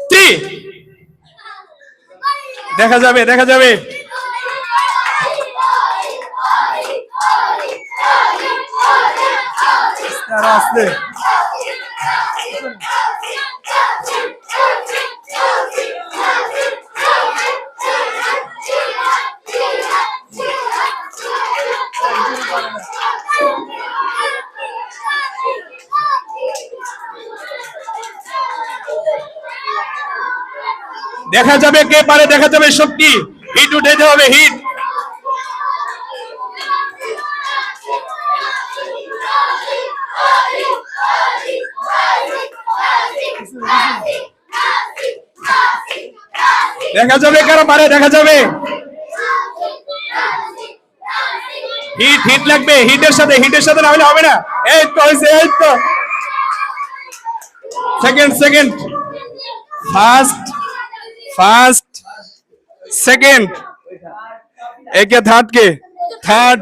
3 দেখা যাবে দেখা যাবে আসতে দেখা যাবে কে পারে দেখা যাবে শক্তি হিট উঠাইতে হবে হিট দেখা যাবে কারা পারে দেখা যাবে হিট হিট লাগবে হিটের সাথে না হলে হবে না এই তো হইছে এই তো সেকেন্ড ফার্স্ট সেকেন্ড একে থার্ড